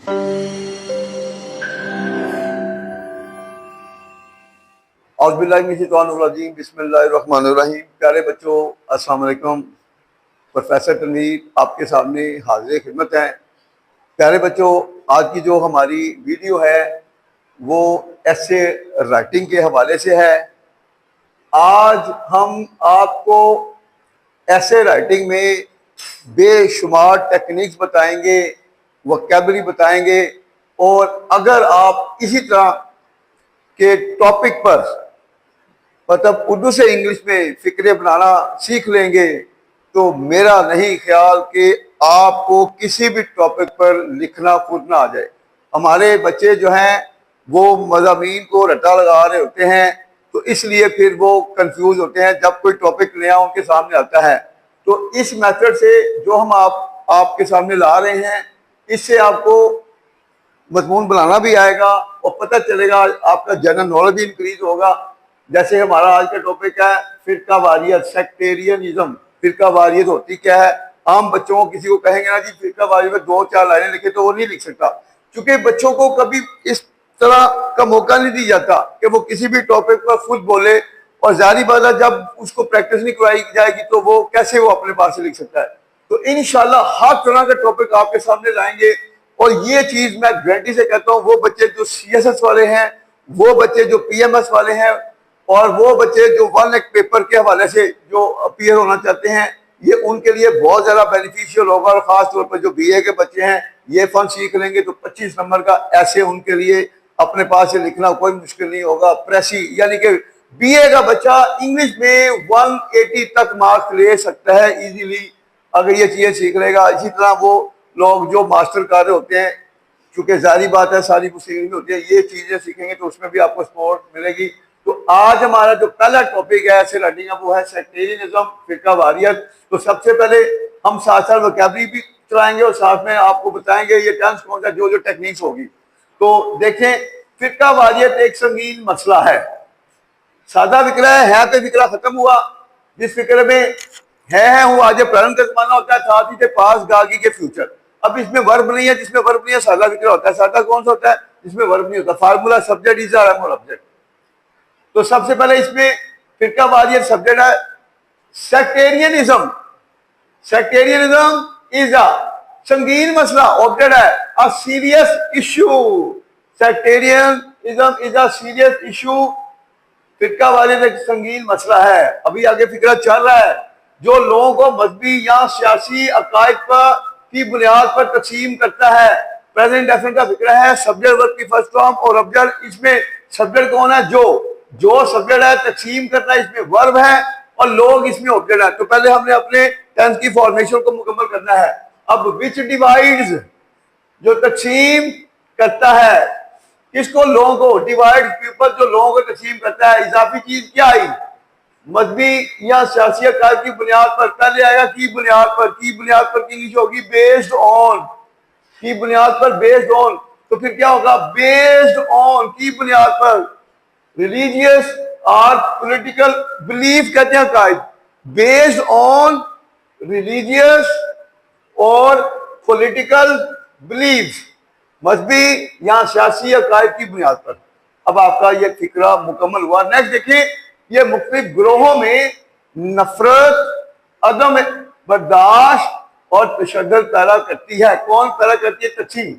बिस्मिल्लाहिर्रहमानिर्रहीम। प्यारे बच्चों, अस्सलाम वालेकुम। प्रोफेसर तनवीर आपके सामने हाजिर खिदमत है। प्यारे बच्चों, आज की जो हमारी वीडियो है वो ऐसे राइटिंग के हवाले से है। आज हम आपको ऐसे राइटिंग में बेशुमार टेक्निक्स बताएंगे, वोकैबुलरी बताएंगे, और अगर आप इसी तरह के टॉपिक पर मतलब उर्दू से इंग्लिश में फिक्रे बनाना सीख लेंगे तो मेरा नहीं ख्याल कि आपको किसी भी टॉपिक पर लिखना खुद ना आ जाए। हमारे बच्चे जो हैं वो मज़ामीन को रट्टा लगा रहे होते हैं, तो इसलिए फिर वो कंफ्यूज होते हैं जब कोई टॉपिक नया उनके सामने आता है। तो इस मेथड से जो हम आपके सामने ला रहे हैं, इससे आपको मजमून बनाना भी आएगा और पता चलेगा, आपका जनरल नॉलेज भी इंक्रीज होगा। जैसे हमारा आज का टॉपिक है फिरका वारियत, सेक्टेरियनिज्म। फिरका वारियत होती क्या है? आम बच्चों को किसी को कहेंगे ना जी फिरका वारियत में 2-4 लाइनें लिखे, तो वो नहीं लिख सकता, क्योंकि बच्चों को कभी इस तरह का मौका नहीं दिया जाता कि वो किसी भी टॉपिक पर खुद बोले। और जारी बात है, जब उसको प्रैक्टिस नहीं करवाई जाएगी तो वो कैसे वो अपने पास से लिख सकता है। तो इंशाल्लाह हर तरह का टॉपिक आपके सामने लाएंगे। और ये चीज मैं गारंटी से कहता हूँ, वो बच्चे जो CSS वाले हैं, वो बच्चे जो PMS वाले हैं, और वो बच्चे जो 1 लाख पेपर के हवाले से जो अपीयर होना चाहते हैं, ये उनके लिए बहुत ज्यादा बेनिफिशियल होगा। और खास तौर पर जो BA के बच्चे हैं, ये फन सीख लेंगे तो 25 नंबर का ऐसे उनके लिए अपने पास से लिखना कोई मुश्किल नहीं होगा। प्रेसी यानी कि BA का बच्चा इंग्लिश में 180 तक मार्क्स ले सकता है इजीली, अगर ये चीजें सीख लेगा। इसी तरह वो लोग जो मास्टर कर रहे होते हैं, क्योंकि जारी बात है सारी कुछ इंग्लिश में होती है, ये चीजें सीखेंगे तो उसमें भी आपको सपोर्ट मिलेगी। तो आज हमारा जो पहला टॉपिक है ऐसे राइटिंग का, वो है सेक्टेरियनिज्म, फिरका वारियत। तो सबसे पहले हम साथ साथ वोकैबुलरी भी चलाएंगे और साथ में आपको बताएंगे ये टेंस कौन सा, जो जो टेक्निक्स होगी। तो देखें, फिरका वारियत एक संगीन मसला है। सादा फिक्रा है पे फिक्रा खत्म हुआ। जिस फिक्र में है वो आज प्रेजेंट का जमाना होता है, साथ ही से पास गागी के फ्यूचर। अब इसमें वर्ब नहीं है, जिसमें वर्ब नहीं है सादा फिक्रा होता है। सादा कौन सा होता है? जिसमें वर्ब नहीं होता। Formula subject is are object. तो सबसे पहले इसमें फिरका वारियत सब्जेक्ट है। सेक्टेरियनिज्म, सेक्टेरियनिज्म इज अ संगीन मसला, ऑब्जेक्ट है a serious issue. Sectarianism is a serious issue. फिरका वारियत एक संगीन मसला है। अभी आगे फिक्रा चल रहा है, जो लोगों को मजहबी या सियासी अकायद पर की बुनियाद पर तकसीम करता है। प्रेजेंट डेफिनेट का फिक्रा है, सब्जेक्ट वर्ब की फर्स्ट फॉर्म और ऑब्जेक्ट। इसमें सब्जेक्ट कौन है? जो सब्जेक्ट है तकसीम करता है, इसमें वर्ब है, और लोग इसमें ऑब्जेक्ट है। तो पहले हमने अपने टेंस की फॉर्मेशन को मुकम्मल करना है। अब विच डिवाइड्स, जो तकसीम करता है किसको? लोगों को। डिवाइड पीपल, जो लोगों को तकसीम करता है। इजाफी चीज क्या आई? मजहबी या सियासी अकायद की बुनियाद पर। पहले आएगा की बुनियाद पर। की बुनियाद पर की इंग्लिश होगी बेस्ड ऑन। की बुनियाद पर, बेस्ड ऑन। तो फिर क्या होगा? बेस्ड ऑन, की बुनियाद पर। रिलीजियस और पॉलिटिकल बिलीफ कहते हैं अकायद। बेस्ड ऑन रिलीजियस और पॉलिटिकल बिलीफ, मजहबी या सियासी अकायद की बुनियाद पर। अब आपका यह फिक्रा मुकम्मल हुआ। नेक्स्ट देखिए, ये मुख्तलिफ ग्रोहों में नफरत, अदम बर्दाश्त और तशद्दुद पैदा करती है। कौन पैदा करती है? तकसीम।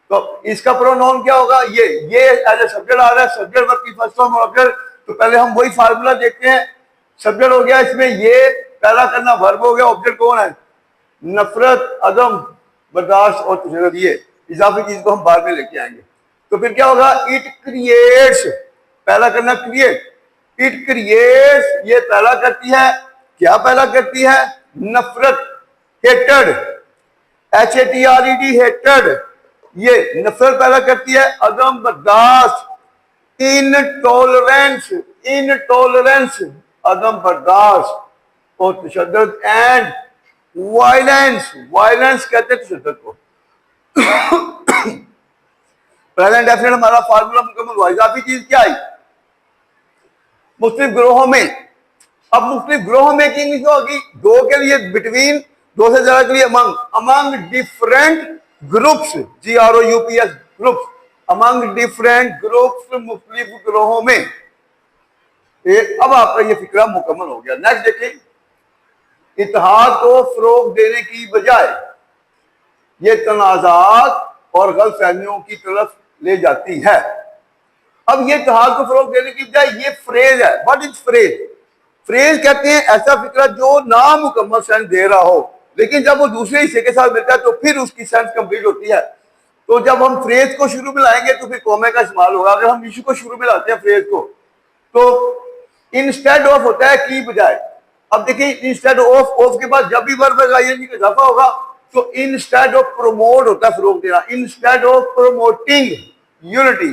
तो इसका प्रोनाउन क्या होगा? ये एज ए सब्जेक्ट आ रहा है। सब्जेक्ट वर्ब की फर्स्ट फॉर्म और ऑब्जेक्ट। तो पहले हम वही फार्मूला देखते हैं। सब्जेक्ट हो गया, इसमें ये पैदा करना वर्ब हो गया। ऑब्जेक्ट कौन है? नफरत, अदम बर्दाश्त और तशद्दुद। ये इजाफी चीज को हम बाद में लेके आएंगे। तो फिर क्या होगा? इट क्रिएट्स, पैदा करना क्रिएट। इट क्रिएट्स, ये पैदा करती है। क्या पैदा करती है? नफरत, हेटेड, HATRED, हेटेड, ये नफरत पैदा करती है। अदम बर्दाश्त, इनटॉलरेंस, इनटॉलरेंस, अदम बर्दाश्त और तशद्दुद। एंड वायलेंस, वायलेंस कहते हैं तशद्दुद को। प्रेजेंट डेफिनेट हमारा फार्मूला मुकम्मल हुआ। इजाफी चीज क्या आई? मुख्तलिफ ग्रोहों में। अब मुख्तलिफ ग्रोहों में की इंग्लिश होगी। दो के लिए बिटवीन, दो से ज्यादा के लिए among. Among different groups, GROUPS, groups, among different groups, मुख्तलिफ ग्रोहों में। अब आपका ये फिक्रा मुकम्मल हो गया। नेक्स्ट देखें, इत्तेहाद को फरोग देने की बजाय ये तनाज़ात और गलतफहमियों की तरफ ले जाती है। अब ये इत्तेहाद को फरोग देने की बजाय ये फ्रेज है। What is phrase? फ्रेज कहते हैं ऐसा फिक्रा जो नामुकम्मल सेंस दे रहा हो, लेकिन जब वो दूसरे हिस्से के साथ मिलता है तो फिर उसकी सेंस कंप्लीट होती है। तो जब हम फ्रेज को शुरू में लाएंगे तो फिर कॉमे का इस्तेमाल होगा। अगर हम इशू को शुरू में लाते हैं फ्रेज को, तो इंस्टेड ऑफ होता है की बजाय। अब देखिए, इंस्टेड ऑफ के बाद जब भी वर्ब का इजाफा होगा तो इंस्टेड ऑफ प्रमोट होता है फरोग देना। Instead of promoting unity,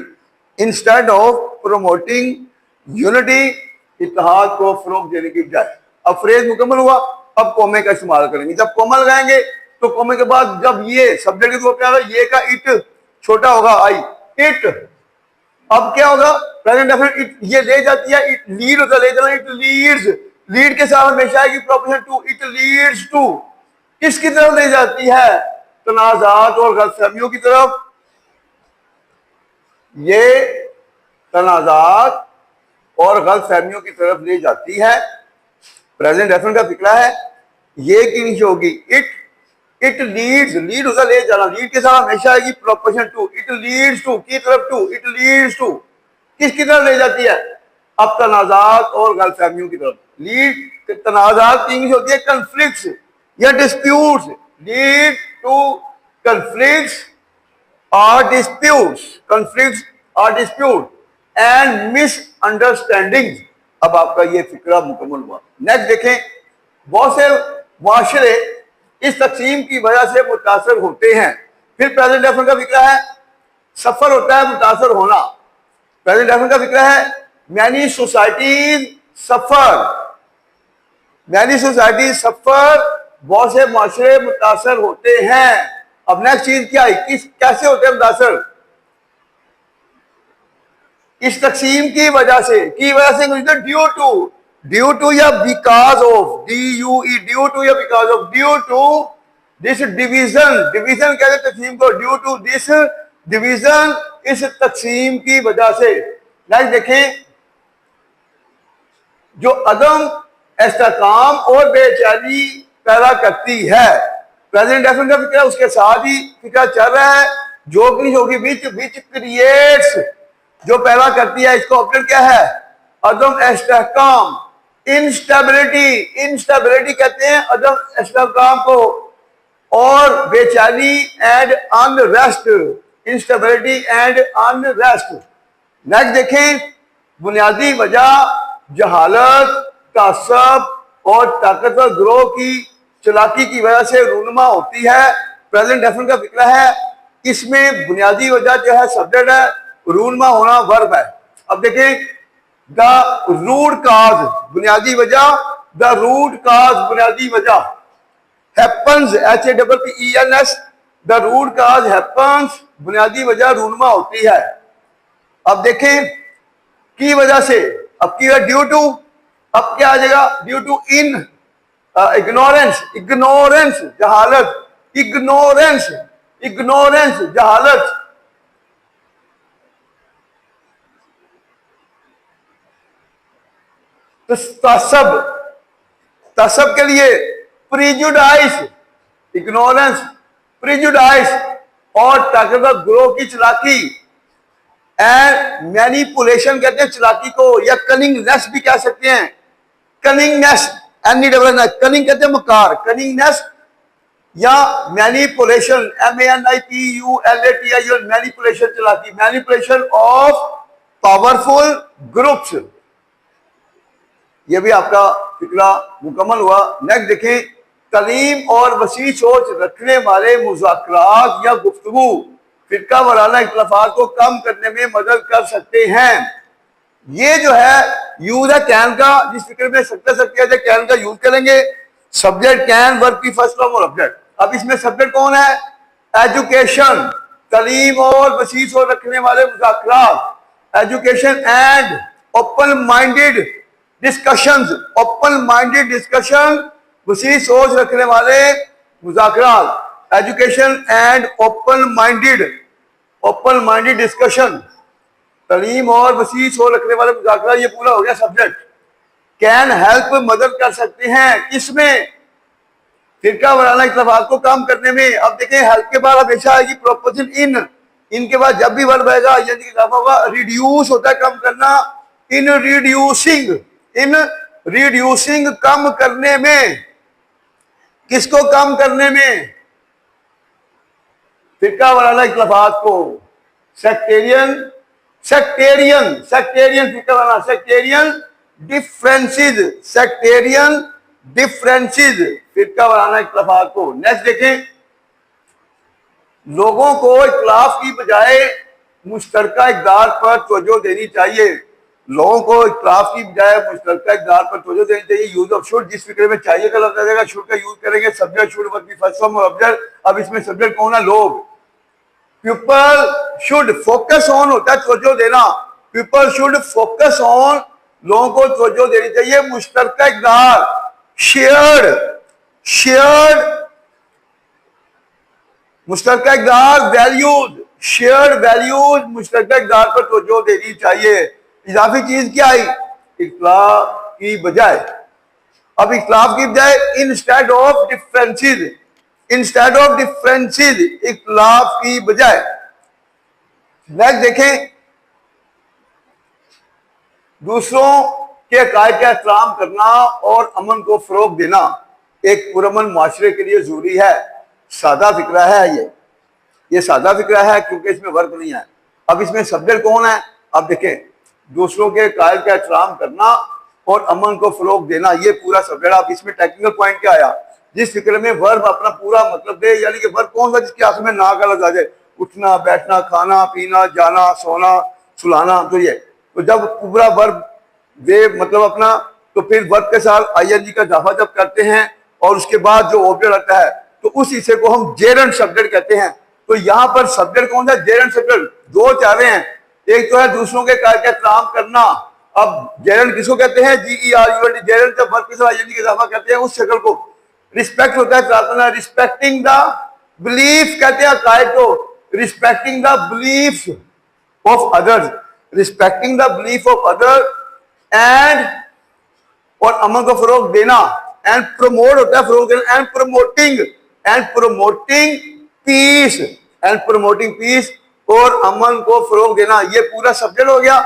instead of promoting unity, इत्तेहाद को फरोग देने की बजाय। अब फ्रेज मुकम्मल हुआ, अब कॉमे का इस्तेमाल करेंगे। जब कॉमा लगाएंगे तो कॉमे के बाद जब ये सब्जेक्ट के तौर पे आएगा, ये का इट छोटा होगा, आई, इट। अब क्या होगा? प्रेजेंट डेफिनेट इट ये ले जाती है, इट लीड होता है, ले जाना, इट लीड्स, लीड के साथ हमेशा आएगी proposition to, it leads to. किसकी तरफ ले जाती है? तनाज़ात और गलतफहमियों की तरफ। ये तनाज़ात और गलतफहमियों की तरफ ले जाती है। प्रेजेंट डेफिनेट का फिक्रा है, ये की नीचे होगी इट, इट लीड्स, लीड होता ले जाना, लीड के साथ हमेशा आएगी proposition to, it leads to की तरफ, टू, इट लीड्स टू किसकी तरफ ले जाती है? अब तनाज़ात और गलतफहमियों की तरफ। लीड, तनाज़ात की इंग्लिश होती है कन्फ्लिक्ट्स या डिस्प्यूट्स, लीड टू कन्फ्लिक्ट्स और डिस्प्यूट्स, कन्फ्लिक्ट्स और डिस्प्यूट एंड मिसअंडरस्टैंडिंग। अब आपका ये फिक्रा मुकम्मल हुआ। नेक्स्ट देखें, बहुत से माशरे इस तकसीम की वजह से मुतासर होते हैं। फिर प्रेजेंट डेफिनेट का फिक्रा है, सफर होता है मुतासर होना। प्रेजेंट डेफिनेट का फिक्रा है, मैनी सोसाइटीज सफर, मैनी सोसाइटीज सफर, बहुत से माशरे मुतासर होते हैं। अब नेक्स्ट चीज क्या है? कैसे होते हैं मुतासर? इस तकसीम की वजह से, ड्यू टू या because of, DUE, due to या because of, due to this division, division कहते हैं तकसीम को, ड्यू टू दिस डिवीजन, इस तकसीम की वजह से। नेक्स्ट देखें, जो अदम इस्तेहकाम और बेचैनी पैदा करती है। प्रेजेंट डेफिनेट का फिक्रा उसके साथ ही फिक्रा चल रहा है, जो कि होगी विच क्रिएट्स, जो पैदा करती है। इसका ऑब्जेक्ट क्या है? अदम इस्तेहकाम। इंस्टेबिलिटी, इंस्टेबिलिटी कहते हैं अदम इस्तेहकाम को, और बेचैनी and unrest, instability and unrest. Next देखें, बुनियादी वजह जहालत, तासब और ताकतवर ग्रोह की चलाकी की वजह से रूनुमा होती है। प्रेजेंट डेफिनेट का फिक्रा है, इसमें बुनियादी वजह जो है सब्जेक्ट है, रूनुमा होना वर्ब है। अब देखें, द रूट काज, बुनियादी वजह, द रूट काज बुनियादी वजह, happens, HAPPENS, the root cause happens, बुनियादी वजह रूनुमा होती है। अब देखें, की वजह से, अब की ड्यू टू, अब क्या आ जाएगा? Due to in ignorance, ignorance जहालत, इग्नोरेंस, इग्नोरेंस जहालत। तो तसब, तसब के लिए प्रिजुडाइस, इग्नोरेंस, प्रिजुडाइस और ताकतवर ग्रोह की चलाकी, एंड मैनिपुलेशन कहते हैं चलाकी को, या कनिंगनेस भी कह सकते हैं। कनिंगनेस, कनिंग कहते हैं मकार, कनिंगनेस या मैनिपुलेशन, MANIPULATI, मैनिपुलेशन चलाकी, मैनिपुलेशन ऑफ पावरफुल ग्रुप्स। यह भी आपका फिक्रा मुकम्मल हुआ। नेक्स्ट देखें, तलीम और वसी सोच रखने वाले मुज़ाकरात या गुफ्तगू फिरका वाराना इख्तिलाफात को कम करने में मदद कर सकते हैं। ये जो है यूज है कैन का, जिस फिक्र में सकते कैन का यूज करेंगे। सब्जेक्ट कैन, वर्ब की फर्स्ट फॉर्म और ऑब्जेक्ट। अब इसमें सब्जेक्ट कौन है? एजुकेशन, तलीम और वसी सोच रखने वाले मुज़ाकरात, education and open minded discussions, open minded discussion, वसी सोच रखने वाले मुज़ाकरात। Education and open minded discussion, तालीम और वसी सोच रखने वाले मुज़ाकरा, ये पूरा हो गया सब्जेक्ट। कैन हेल्प, मदद कर सकते हैं किसमें, फिरका वाराना इख्तिलाफात को कम करने में। अब देखें हेल्प के बाद हमेशा आएगी प्रोपोजिशन इन, इनके बाद जब भी वर्ब आएगा यानी इजाफा होगा। रिड्यूस होता है कम करना, इन रिड्यूसिंग कम करने में, किसको कम करने में, फिरका वाराना इख्तिलाफात को। सेक्टेरियन फिरका वाराना, सेक्टेरियन डिफरेंसेस फिरका वाराना इख्तिलाफात को। नेक्स्ट देखें, लोगों को इख्तिलाफ की बजाय मुश्तरका इक़दार पर तवज्जो देनी चाहिए। लोगों को इख्तिलाफ की बजाय मुश्तरका इक़दार पर तवज्जो देनी चाहिए। यूज ऑफ शुड, जिस फिक्र में चाहिए का लफ्ज़ आ जाएगा शुड का यूज करेंगे। सब्जेक्ट शुड वर्ब की फर्स्ट फॉर्म और ऑब्जेक्ट। अब इसमें सब्जेक्ट कौन है, लोग। पीपल शुड फोकस ऑन होता है तवज्जो देना, पीपल शुड फोकस ऑन, लोगों को तवज्जो देनी चाहिए मुश्तरका इक़दार। शेयर्ड मुश्तरका इक़दार, शेयर्ड वैल्यूज मुश्तरका इक़दार पर तवज्जो देनी चाहिए। इजाफी चीज क्या आई, इख्तिलाफ की बजाय। अब इख्तिलाफ की बजाय इंस्टेड ऑफ डिफरेंसेस, इख्तिलाफ की बजाय। नेक्स्ट देखें, दूसरों के अकायद का एहतराम करना और अमन को फरोग देना एक पुरअमन माशरे के लिए जरूरी है। सादा फिक्रा है ये सादा फिक्रा है क्योंकि इसमें वर्क नहीं है। अब इसमें सब्जेक्ट कौन है, अब देखें, दूसरों के कायल का एहतराम करना और अमन को फरोग देना, ये पूरा सब्जेक्ट। अब इसमें टेक्निकल पॉइंट क्या आया, जिस फिक्र में वर्ब अपना पूरा मतलब दे, यानी कि वर्ब कौन सा जिसके आखिर में ना का लफ्ज़ आ जाए, उठना, बैठना, खाना, पीना, जाना, सोना, सुलाना। तो ये तो जब पूरा वर्ब दे मतलब अपना, तो फिर वर्ब के साथ आईएनजी का इजाफा जब करते हैं और उसके बाद जो ऑब्जेक्ट आता है तो उस हिस्से को हम जेरंड सब्जेक्ट कहते हैं। तो यहाँ पर सब्जेक्ट कौन सा, जेरंड सब्जेक्ट। दो चाहे हैं, एक तो है दूसरों के कार्य का एहतराम करना। अब जेरंड किसको कहते हैं, GERUND, जेरंड जब वर्ब के साथ आईएनजी का इजाफा करते हैं उस शक्ल को। रिस्पेक्ट होता है प्रार्थना, रिस्पेक्टिंग द बिलीफ कहते हैं अकायद को, respecting the belief of others, respecting the belief of other and, और अमन को फरोग देना। एंड प्रमोट होता है फरोग देना, एंड प्रमोटिंग पीस, और अमन को फरोग देना, ये पूरा सब्जेक्ट हो गया।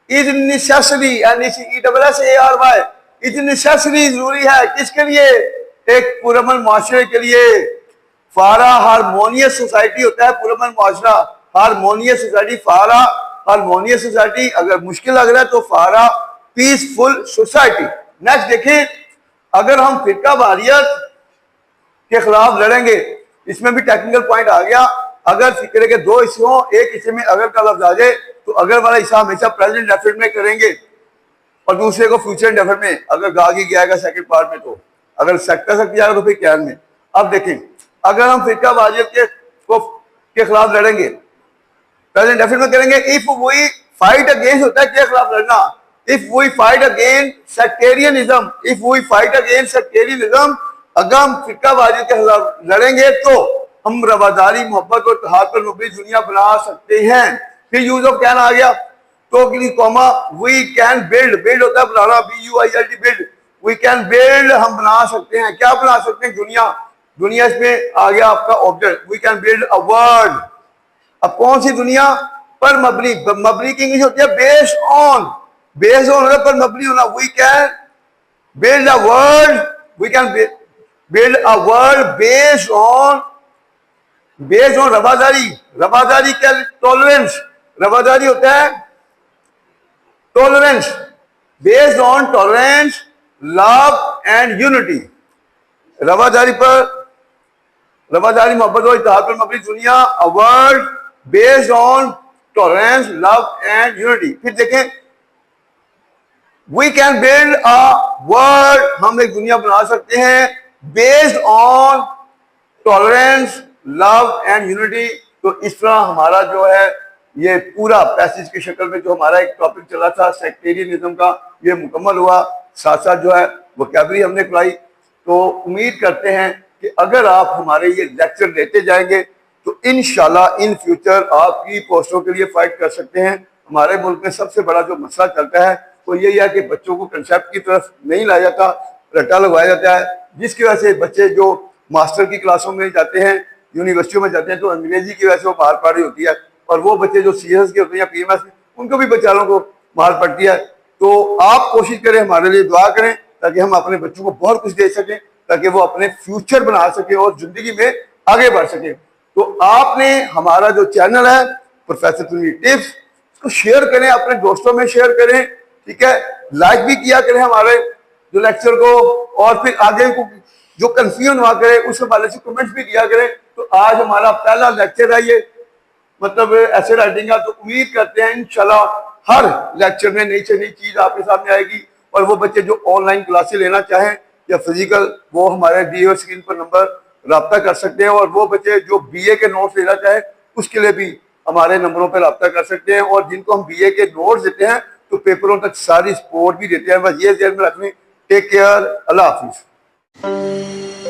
Is necessary, NECESSARY, is necessary जरूरी है किसके लिए, एक पुरअमन माशरे के लिए। फारा हारमोनियस सोसाइटी होता है पुरअमन माशरा, हारमोनियस सोसाइटी, फारा हारमोनियस सोसाइटी। अगर मुश्किल लग रहा है तो फारा पीसफुल सोसाइटी। नेक्स्ट देखें, अगर हम फिरका वारियत के खिलाफ लड़ेंगे, इसमें भी टेक्निकल पॉइंट आ गया। अगर फिक्रे के दो हिस्से हों, एक हिस्से में अगर का लफ्ज आ जाए तो अगर वाला हिस्सा हमेशा प्रेजेंट डेफिनेट में करेंगे और दूसरे को फ्यूचर डेफिनेट में। अगर गागी गया सेकंड पार्ट में, तो अगर सेक्टर से किया तो फिर कैन में। अब देखें, अगर हम फिरका वारियत के खिलाफ लड़ेंगे, प्रेजेंट डेफिनेट में करेंगे। इफ वी फाइट अगेंस्ट होता है क्या खिलाफ लड़ना, if we fight against sectarianism, अगर हम फिरका वारियत के खिलाफ लड़ेंगे तो हम रवादारी, मोहब्बत और इत्तेहाद पर मबनी दुनिया बना सकते हैं। फिर यूज ऑफ कैन आ गया, तो वी कैन बिल्ड होता है बनाना, BUILD build, we can build, हम बना सकते हैं। क्या बना सकते हैं, दुनिया इसमें आ गया आपका object. We can build a world. अब कौन सी दुनिया पर मबनी की इंग्लिश होती है बेस्ड ऑन पर मबनी होना। We can build a world, we can build a world based on रवादारी क्या, टॉलरेंस। रवादारी होता है tolerance, based on tolerance, love and unity. रवादारी, मोहब्बत और इत्तेहाद पर मबनी दुनिया, a world based on tolerance, love and unity. फिर देखें, we can build a world, हम एक दुनिया बना सकते हैं based on tolerance, love and unity. तो इस तरह हमारा जो है ये पूरा पैसेज की शक्ल में जो हमारा एक टॉपिक चला था सेक्टेरियनिज्म का, ये मुकम्मल हुआ। साथ साथ जो है वोकैबुलरी हमने पढ़ाई। तो उम्मीद करते हैं कि अगर आप हमारे ये लेक्चर लेते जाएंगे तो इंशाल्लाह इन फ्यूचर आपकी पोस्टों के लिए फाइट कर सकते हैं। हमारे मुल्क में सबसे बड़ा जो मसला चलता है वो यही है कि बच्चों को कंसेप्ट की तरफ नहीं लाया जाता, रट्टा लगवाया जाता है, जिसकी वजह से बच्चे जो मास्टर की क्लासों में जाते हैं, यूनिवर्सिटियों में जाते हैं, तो अंग्रेजी की वजह से वो मार पड़ी होती है, और वो बच्चे जो CS के होते हैं या PMS में, उनको भी बेचारों को मार पड़ती है। तो आप कोशिश करें, हमारे लिए दुआ करें ताकि हम अपने बच्चों को बहुत कुछ दे सकें, ताकि वो अपने फ्यूचर बना सके और जिंदगी में आगे बढ़ सके। तो आपने हमारा जो चैनल है प्रोफेसर तनवीर टिप्स, इसको शेयर करें, अपने दोस्तों में शेयर करें, ठीक है, लाइक भी किया करें हमारे जो लेक्चर को, और फिर आगे को जो कंफ्यूजन हुआ करे उस हवाले से कमेंट्स भी किया करें। तो आज हमारा पहला लेक्चर है ये, मतलब ऐसे राइटिंग का, तो उम्मीद करते हैं इंशाल्लाह हर लेक्चर में नई से नई चीज आपके सामने आएगी। और वो बच्चे जो ऑनलाइन क्लासेस लेना चाहें या फिजिकल, वो हमारे दिए हुए स्क्रीन पर नंबर रब्ता कर सकते हैं। और वो बच्चे जो BA के नोट्स लेना चाहें उसके लिए भी हमारे नंबरों पर रब्ता कर सकते हैं। और जिनको हम BA के नोट्स देते हैं तो पेपरों तक सारी सपोर्ट भी देते हैं। बस ये ध्यान में रखनी। टेक केयर, अल्लाह हाफिज।